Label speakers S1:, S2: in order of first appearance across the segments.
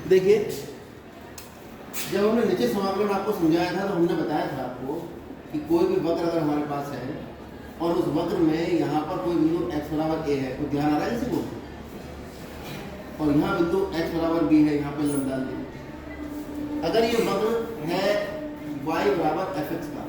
S1: देखिए, जब हमने नीचे समाकलन आपको समझाया था तो हमने बताया था आपको कि कोई भी वक्र अगर हमारे पास है और उस वक्र में यहाँ पर कोई बिंदु x बराबर a है, तो ध्यान आ रहा है किसी को, और यहाँ बिंदु x बराबर b है, यहाँ पर लंब डाल दें। अगर ये वक्र है y बराबर fx का,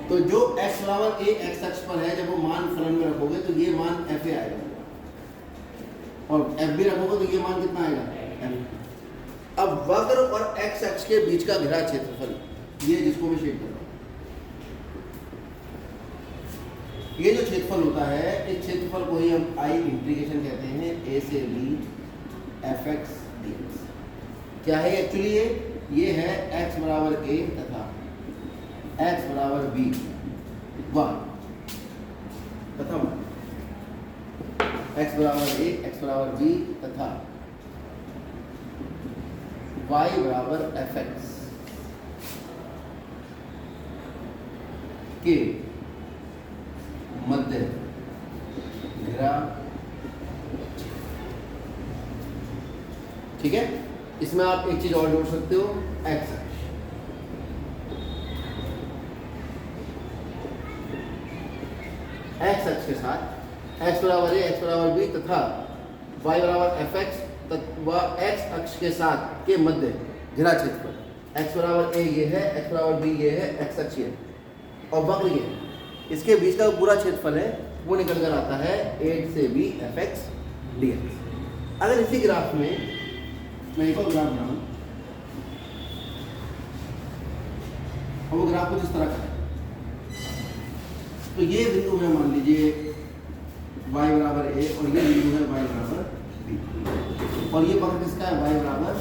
S1: तो जो x बराबर a x अक्ष पर है, जब वो मान फलन में रखोगे तो ये मान fa आएगा, और fb रखोगे तो ये मान कितना आएगा, f। अब वक्र और x अक्ष के बीच का घिरा क्षेत्रफल, ये जिसको मैं शेड कर रहा हूं, ये जो क्षेत्रफल होता है, इस क्षेत्रफल को ही हम I इंटीग्रेशन कहते हैं, a से b fx dx। क्या है एक्चुअली ये है x बराबर a तथा x बराबर b y तथा x बराबर a x बराबर b तथा y बराबर fx के मध्य घिरा। ठीक है, इसमें आप एक चीज और जोड़ सकते हो, x अक्ष। x अक्ष के साथ x बराबर a x बराबर b तथा y बराबर fx तथा x अक्ष के साथ के मध्य घिरा क्षेत्रफल। x बराबर a ये है, x बराबर b ये है, x अक्ष ये है और वक्र ये है, इसके बीच का पूरा क्षेत्रफल है वो निकल कर आता है 8 से b fx dx। अगर इसी ग्राफ में मैं एक और ग्राफ बनाऊं, और वो ग्राफ कुछ इस तरह का है, तो ये बिंदु है मान लीजिए y बराबर a और ये बिंदु है y बराबर b, और ये वक्र किसका है, y बराबर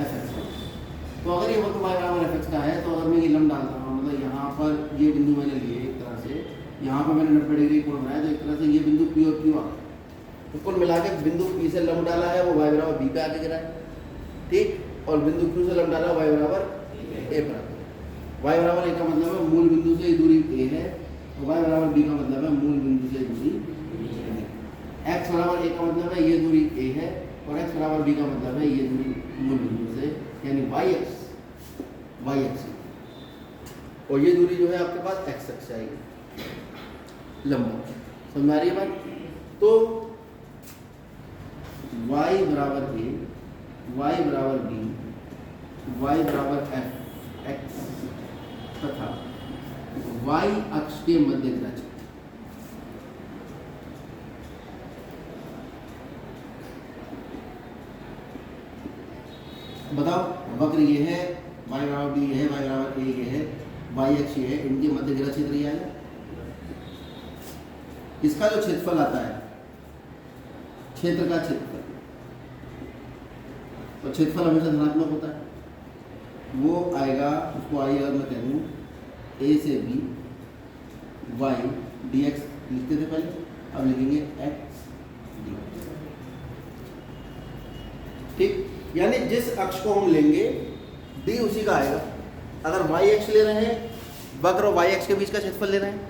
S1: fx। तो अगर ये वक्र y बराबर fx का है, तो अगर मैं ये लंब डालता हूँ, मतलब यहाँ पर ये बिंदु मैंने लिए एक तरह से, यहाँ पर मैंने 90 डिग्री कोण बनाया, तो एक तरह से ये बिंदु P और Q आ गया, तो कुल मिला के बिंदु P से लंब डाला है वो y बराबर b पे आके गिरा है, ठीक, और बिंदु Q से लंब डाला y बराबर a पर आके। y बराबर a का मतलब है मूल बिंदु से दूरी a है, और y बराबर b का मतलब है मूल बिंदु से दूरी b। x बराबर a का मतलब है ये दूरी a है, और x बराबर b का मतलब है ये दूरी मूल बिंदु से, यानी y अक्ष, और ये दूरी जो है आपके पास x अक्ष आएगी लंबा। समझ आ रही है बात? तो y बराबर a, y बराबर b, y बराबर fx तथा y अक्ष के मध्य घिरा क्षेत्रफल। बताओ, वक्र ये है, y बराबर b ये है, y बराबर a ये है, y अक्ष ये है, इनके मध्य घिरा क्षेत्र ये आएगा। इसका जो क्षेत्रफल आता है, क्षेत्र का क्षेत्रफल, तो क्षेत्रफल हमेशा धनात्मक होता है, वो आएगा, उसको आइए अगर मैं कह दूँ a से b y dx लिखते थे पहले, अब लिखेंगे x dx। ठीक, यानी जिस अक्ष को हम लेंगे d उसी का आएगा। अगर y अक्ष ले रहे हैं, वक्र और y अक्ष के बीच का क्षेत्रफल ले रहे हैं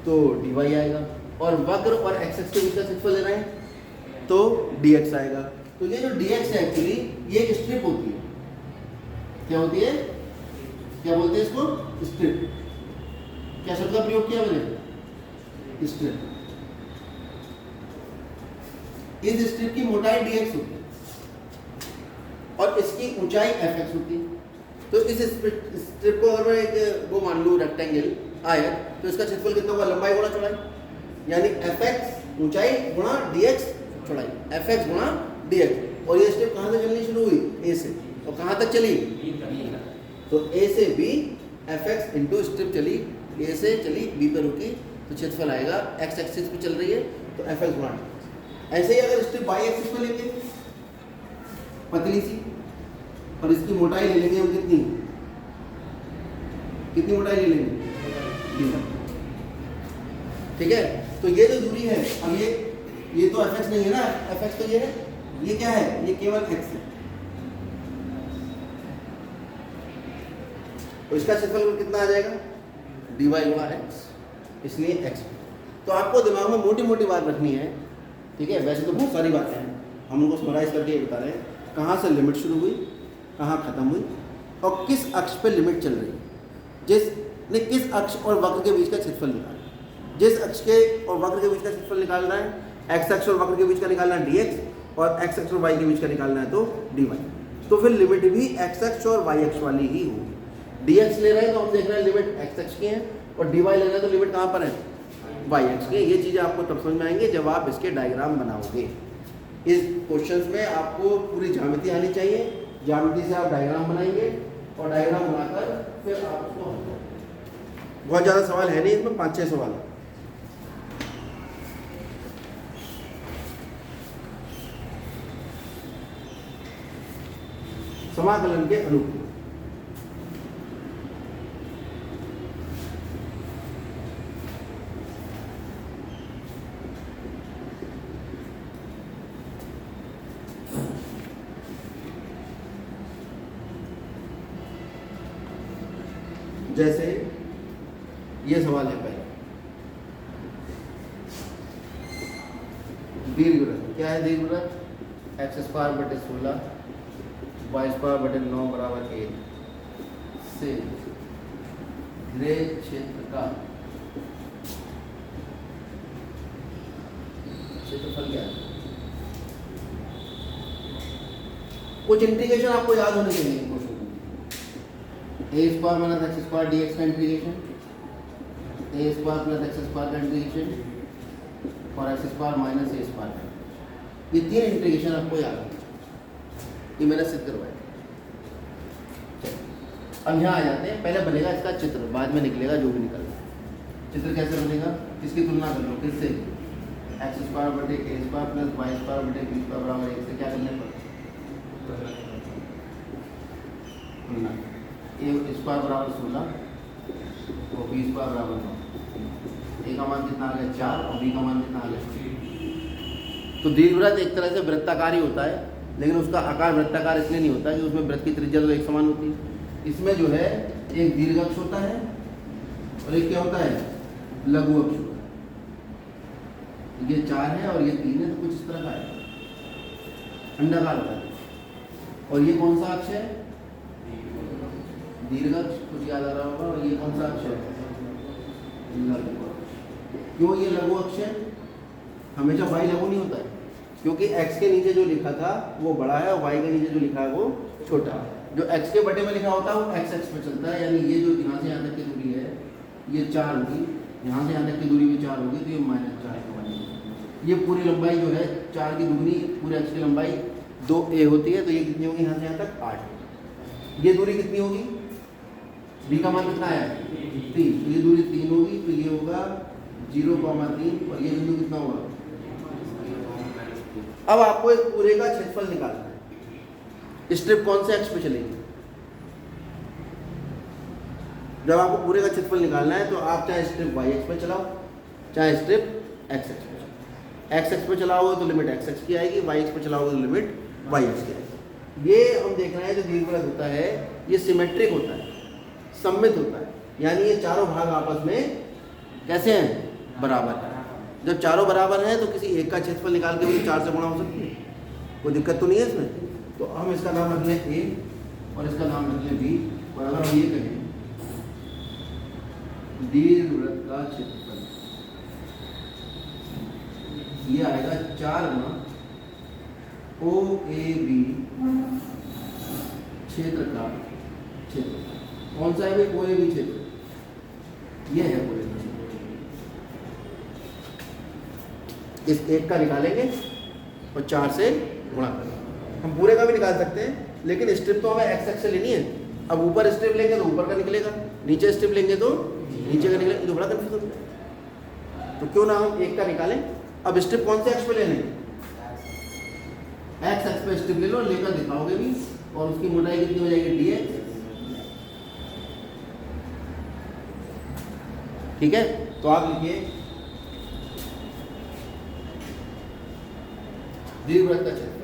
S1: तो dy आएगा, और वक्र और x अक्ष के बीच का क्षेत्रफल ले रहे हैं तो dx आएगा। तो ये जो dx है एक्चुअली ये एक स्ट्रिप होती है। क्या होती है, क्या बोलते हैं इसको, स्ट्रिप। क्या शब्द का प्रयोग किया मैंने, स्ट्रिप। इस स्ट्रिप की मोटाई dx होती है और इसकी ऊंचाई fx होती है। तो इस स्ट्रिप को अगर मैं एक वो मान लूँ रेक्टेंगल आयत, तो इसका क्षेत्रफल कितना होगा, लंबाई गुणा चौड़ाई, यानी fx ऊंचाई गुणा dx चौड़ाई, fx गुणा dx। और ये स्ट्रिप कहाँ से चलनी शुरू हुई, a से, और कहाँ तक चली, तो a से b fx इंटू स्ट्रिप चली, a से चली b पर रुकी, तो क्षेत्रफल आएगा x एक्सिस पे चल रही है तो fx गुणा dx। ऐसे ही अगर स्ट्रिप y एक्सिस पे लेंगे पतली सी, और इसकी मोटाई ले लेंगे हम कितनी, कितनी मोटाई ले लेंगे, ठीक है। तो ये जो दूरी है, अब ये तो fx नहीं है ना, fx तो ये है, ये क्या है, ये केवल x है। तो इसका क्षेत्रफल कितना आ जाएगा, dy गुणा x, इसलिए x। तो आपको दिमाग में मोटी मोटी बात रखनी है, ठीक है। वैसे तो बहुत सारी बातें हैं, हम उनको समराइज करके ये बता रहे हैं कहाँ से लिमिट शुरू हुई, कहाँ ख़त्म हुई और किस अक्ष पे लिमिट चल रही है। किस अक्ष और वक्र के बीच का क्षेत्रफल निकालना। जिस अक्ष के और वक्र के बीच का क्षेत्रफल निकालना है, एक्स अक्ष और वक्र के बीच का निकालना है dx और एक्स अक्ष और वाई के बीच का निकालना है तो dy। तो फिर लिमिट भी एक्स अक्ष और वाई अक्ष वाली ही होगी। dx ले रहे हैं तो हम देख रहे हैं लिमिट एक्स अक्ष की है और dy ले रहे हैं तो लिमिट कहाँ पर है, वाई अक्ष की। ये चीज़ें आपको तब समझ में आएंगे जब आप इसके डायग्राम बनाओगे। इस क्वेश्चंस में आपको पूरी ज्यामिति आनी चाहिए, ज्यामिति से आप डायग्राम बनाएंगे और डायग्राम बनाकर फिर आप उसको हल करेंगे। बहुत ज़्यादा सवाल है नहीं इसमें, 5-6 सवाल है। समाकलन के अनुकूल जैसे ये सवाल है पहला, दीर्घवृत्त। क्या है दीर्घवृत्त? x² बटे 16 y² बटे 9 बराबर 1 से घिरे क्षेत्र का क्षेत्रफल क्या है? कुछ इंटीग्रेशन आपको याद होने चाहिए question. a² minus x² dx का इंटीग्रेशन, a² प्लस x² का इंटीग्रेशन और x² माइनस a²। ये 3 इंटीग्रेशन आपको याद है, ये मैंने सिद्ध करवाया। अब यहाँ आ जाते हैं, पहले बनेगा इसका चित्र, बाद में निकलेगा जो भी निकलेगा। चित्र कैसे बनेगा, किसकी तुलना कर लो, किससे? x² बटे a² प्लस y² बटे b² बराबर 1 से क्या करने पर तुलना। a² बराबर 16 और b² बराबर 9। a का मान कितना आ गया 4 और b का मान कितना आ गया। तो दीर्घवृत्त एक तरह से वृत्ताकार ही होता है, लेकिन उसका आकार वृत्ताकार इसलिए नहीं होता कि उसमें वृत्त की त्रिज्या तो एक समान होती है। इसमें जो है एक दीर्घ अक्ष होता है और एक क्या होता है, लघु अक्ष होता है। ये 4 है और ये 3 है, तो कुछ इस तरह का है, अंडाकार होता है। और ये कौन सा अक्ष है, दीर्घ अक्ष, कुछ याद आ रहा होगा। और ये कौन सा अक्ष है, लघु अक्ष। क्यों ये लघु अक्ष है? हमेशा y लघु नहीं होता है, क्योंकि x के नीचे जो लिखा था वो बड़ा है और y के नीचे जो लिखा है वो छोटा है। जो x के बटे में लिखा होता है वो x अक्ष पे चलता है, यानी ये जो यहाँ से यहाँ तक की दूरी है ये 4 होगी, यहाँ से यहाँ तक की दूरी भी 4 होगी, तो ये -4 का बनेगा। ये पूरी लंबाई जो है 4 की दुगनी पूरे अक्ष की लंबाई 2a होती है, तो ये कितनी होगी, यहाँ से यहाँ तक 8। ये दूरी कितनी होगी, b का मान कितना है 3, तो ये दूरी 3 होगी, तो ये होगा 0,3 और ये बिंदु कितना होगा। अब आपको इस पूरे का क्षेत्रफल निकालना है। स्ट्रिप कौन से अक्ष पे चलेगी? जब आपको पूरे का क्षेत्रफल निकालना है तो आप चाहे स्ट्रिप y अक्ष पे चलाओ, चाहे स्ट्रिप x अक्ष पे चलाओ। x अक्ष पे चलाओगे तो लिमिट x अक्ष की आएगी, y अक्ष पे चलाओगे तो लिमिट y अक्ष की आएगी। ये हम देख रहे हैं जो दीर्घवृत्त होता है ये सिमेट्रिक होता है, सममित होता है, यानी ये चारों भाग आपस में कैसे हैं, बराबर है। जब चारों बराबर हैं तो किसी एक का क्षेत्रफल निकाल के भी 4 से गुणा हो सकती है, कोई दिक्कत तो नहीं है इसमें। तो हम इसका नाम रख लें a और इसका नाम रख लें b, और अगर हम ये कहें दीर्घवृत्त का क्षेत्रफल, ये आएगा 4 गुना OAB क्षेत्र का क्षेत्र। कौन सा है भाई OAB क्षेत्र, ये है OAB। इस एक का निकालेंगे और 4 से गुणा करेंगे। हम पूरे का भी निकाल सकते हैं, लेकिन स्ट्रिप तो हमें x अक्ष से लेनी है। अब ऊपर स्ट्रिप लेंगे तो ऊपर का निकलेगा, नीचे स्ट्रिप लेंगे तो नीचे का निकलेगा, तो बड़ा कंफ्यूजन है। तो क्यों ना हम एक का निकालें। अब स्ट्रिप कौन से अक्ष पे लेने, x अक्ष पे स्ट्रिप ले लो, लेकर दिखाओगे भी, और उसकी मोटाई कितनी हो जाएगी dx। ठीक है, तो आप लिखिए दीर्घवृत्त का क्षेत्रफल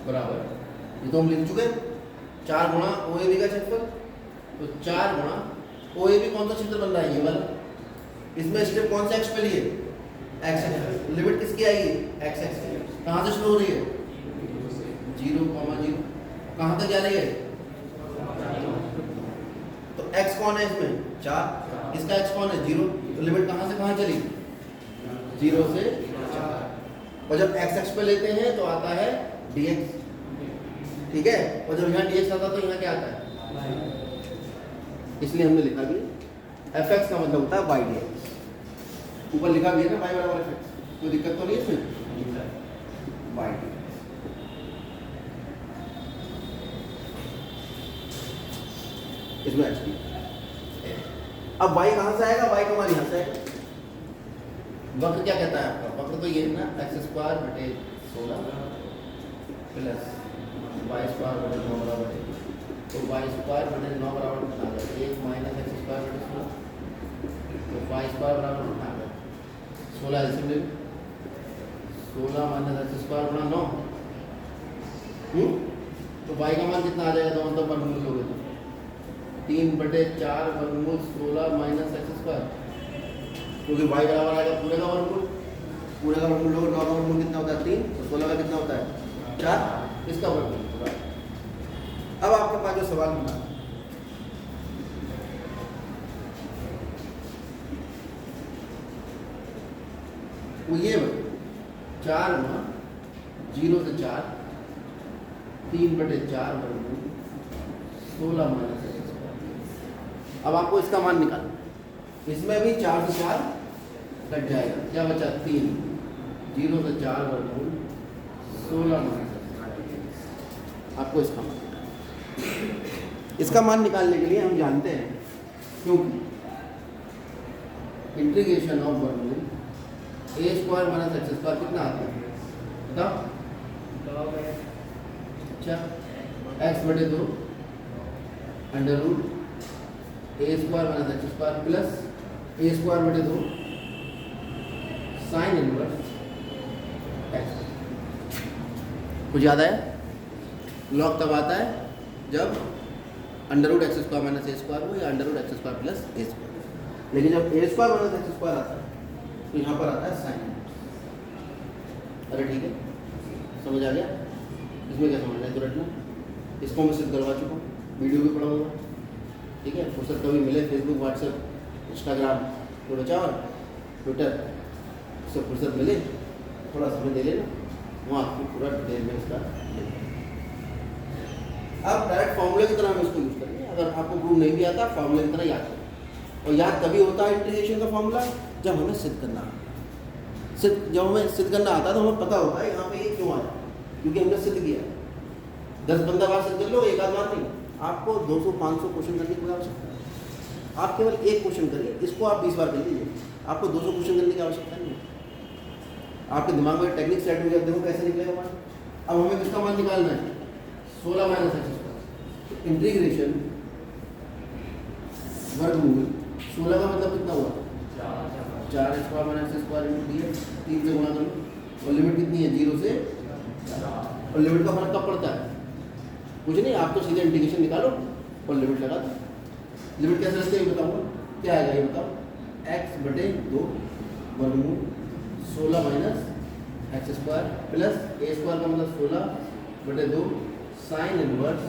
S1: बराबर, ये तो हम लिख चुके, 4 गुणा OAB का क्षेत्रफल। तो 4 गुणा OAB कौन सा क्षेत्र बन रहा है, ये वाला, इसमें स्टेप कौन सा एक्स पे लिए, एक्स एक्स। लिमिट किसकी आएगी, एक्स एक्स की। कहाँ से शुरू हो रही है, 0,0। कहाँ तक जा रही है, तो एक्स कौन है इसमें, 4। इसका एक्स कौन है, 0। तो लिमिट कहाँ से कहाँ चली, 0 से 4। और जब एक्स एक्स पे लेते हैं तो आता है dx, ठीक है। और जब यहाँ dx आता है तो यहाँ क्या आता है, इसलिए हमने लिखा भी fx का मतलब होता है y dx। ऊपर लिखा भी है ना y बराबर fx, कोई दिक्कत तो नहीं है इसमें, y dx। इसमें h डी। अब y कहाँ से आएगा, y हमारे यहाँ से आएगा। वक्र क्या कहता है आपका, वक्र तो ये है ना, x² बटे 16 प्लस y² बटे 9 बराबर है। तो y² बटे 9 बराबर कितना आ गया, 1 माइनस x² बटे 16। तो y² बराबर कितना आ गया, 16 एलसीएम ले, 16 माइनस x² गुणा 9। तो y का मान कितना आ जाएगा, दोनों तो वर्गमूल लोगे तो 3/4 वर्गमूल 16 माइनस x², क्योंकि y बराबर आएगा पूरे का वर्गमूल। पूरे का वर्गमूल लोगे, 9 का वर्गमूल कितना होता है 3, तो 16 का कितना होता है 4, इसका वर्गमूल। अब आपके पास जो सवाल बना, वो ये 4 गुना 0 से 4 3/4 वर्गमूल 16 माइनस x²। अब आपको इसका मान निकालना, इसमें भी 4 से 4 कट जाएगा, क्या बचा 3, 0 से 4 वर्गमूल 16 माइनस। आपको इसका मान, इसका मान निकालने के लिए हम जानते हैं, क्योंकि इंटीग्रेशन ऑफ वर्गमूल a² माइनस x² कितना आता है बताओ, अच्छा x/2 under root a² minus x² plus a²/2 sine inverse x। कुछ याद आया, लॉग तब आता है जब under root x² minus a² हो या under root x² plus a²। लेकिन जब a² माइनस x² आता है तो यहाँ पर आता है साइन। अरे ठीक है, समझ आ गया। इसमें क्या समझना है तो रटना, इसको मैं सिद्ध करवा चुका हूँ, वीडियो भी पढ़ाऊँगा, ठीक है। फुर्सत कभी मिले, फेसबुक, व्हाट्सएप, इंस्टाग्राम, ट्विटर, उससे फुर्सत मिले, थोड़ा समय दे लेना, वहाँ आपको पूरा डिटेल में इसका। अब डायरेक्ट फॉर्मूले की तरह हम इसको यूज़ करेंगे। अगर आपको प्रूव नहीं भी आता, फॉर्मूले की तरह याद करें। और याद तभी होता है इंटीग्रेशन का फॉर्मूला जब हमें सिद्ध करना आता है। जब हमें सिद्ध करना आता है तो हमें पता होता है यहाँ पे ये क्यों आया, क्योंकि हमने सिद्ध किया। 10-15 बार सिद्ध कर लो, एक आध बार नहीं। आपको 200-500 क्वेश्चन करने की आवश्यकता है। आप केवल एक क्वेश्चन करिए, इसको आप 20 बार कर लीजिए, आपको 200 क्वेश्चन करने की आवश्यकता नहीं है। आपके दिमाग में टेक्निक सेट हो गया, देखो कैसे निकलेगा मान। अब हमें किसका मान निकालना है, 16 माइनस x²। इंटीग्रेशन वर्गमूल 16 का मतलब कितना हुआ, 4x² minus x² into dx, 3 से गुणा करो। और लिमिट कितनी है, 0 से 4। और लिमिट का फर्क कब पड़ता है, कुछ नहीं, आप तो सीधे इंटीग्रेशन निकालो और लिमिट लगा दो। लिमिट कैसे रखते हैं बताऊँगा, क्या आएगा ये बताओ, x/2 वर्गमूल 16 माइनस x² प्लस a² का मतलब 16/2 साइन इनवर्स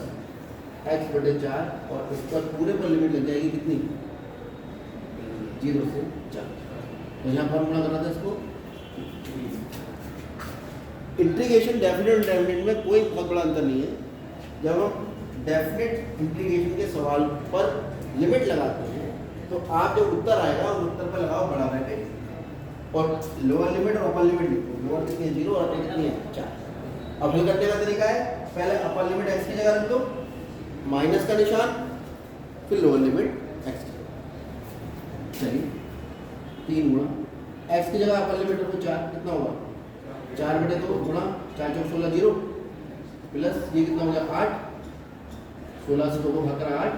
S1: x/4। और इस पर पूरे पर लिमिट लग जाएगी कितनी, 0 से 4। तो यहाँ फॉर्मूला करना था इसको। इंटीग्रेशन डेफिनेट और डेफिनेट में कोई बहुत बड़ा अंतर नहीं है। जब हम डेफिनेट इंटीग्रेशन के सवाल पर लिमिट लगाते हैं तो आप जो उत्तर आएगा उस उत्तर पर लगाओ बड़ा ब्रैकेट और लोअर लिमिट और अपर लिमिट लिखो। लोअर कितनी है 0 और अपर कितनी है 4। अब हल करने का तरीका है, पहले अपर लिमिट x की जगह रख दो, माइनस का निशान, फिर लोअर लिमिट x की। चलिए 3 गुणा x की जगह अपर लिमिट रखो 4, कितना होगा 4/2 गुणा 4×4 = 0 प्लस ये कितना हो गया 8, 16 से 2 को भाग करा 8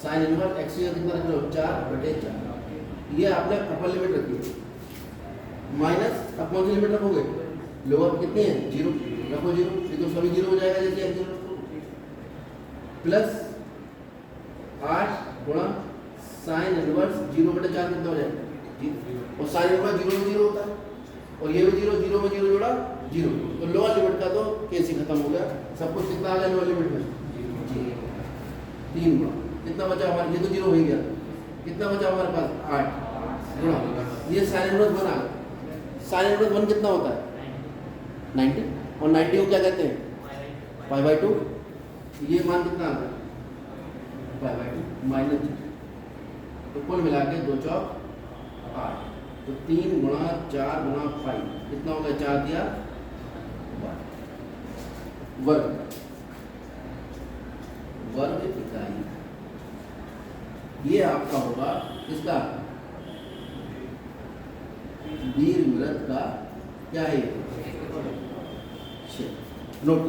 S1: साइन इनवर्स x की जगह कितना रख लो 4/4। ये आपने अपर लिमिट रखी है, माइनस अब कौन सी लिमिट रखोगे, लोअर कितनी है 0 रखो 0, ये तो सभी 0 हो जाएगा जैसे x 0 रखो, प्लस 8 गुणा साइन इनवर्स 0/4 कितना हो जाएगा ठीक। और साइन इनवर्स 0 में 0 होता है, और ये भी 0, 0 में 0 जोड़ा 0, तो लोअर लिमिट का तो केस ही खत्म हो गया। सब कुछ कितना आ गया लोअर लिमिट में? 3 गुणा कितना बचा हमारे, ये तो 0 हो ही गया, कितना बचा हमारे पास 8 गुणा ये साइन इनवर्स 1 आ गया। साइन इनवर्स 1 कितना होता है? 90, और 90 को क्या कहते हैं? π/2। ये मान कितना आता है? π/2 माइनस 0, तो कुल मिला के 2 चौक 8, तो 3 गुणा 4 गुणा 5 कितना हो गया? 4 दिया वर्ग इकाई। ये आपका होगा इसका दीर्घवृत्त का क्या है? नोट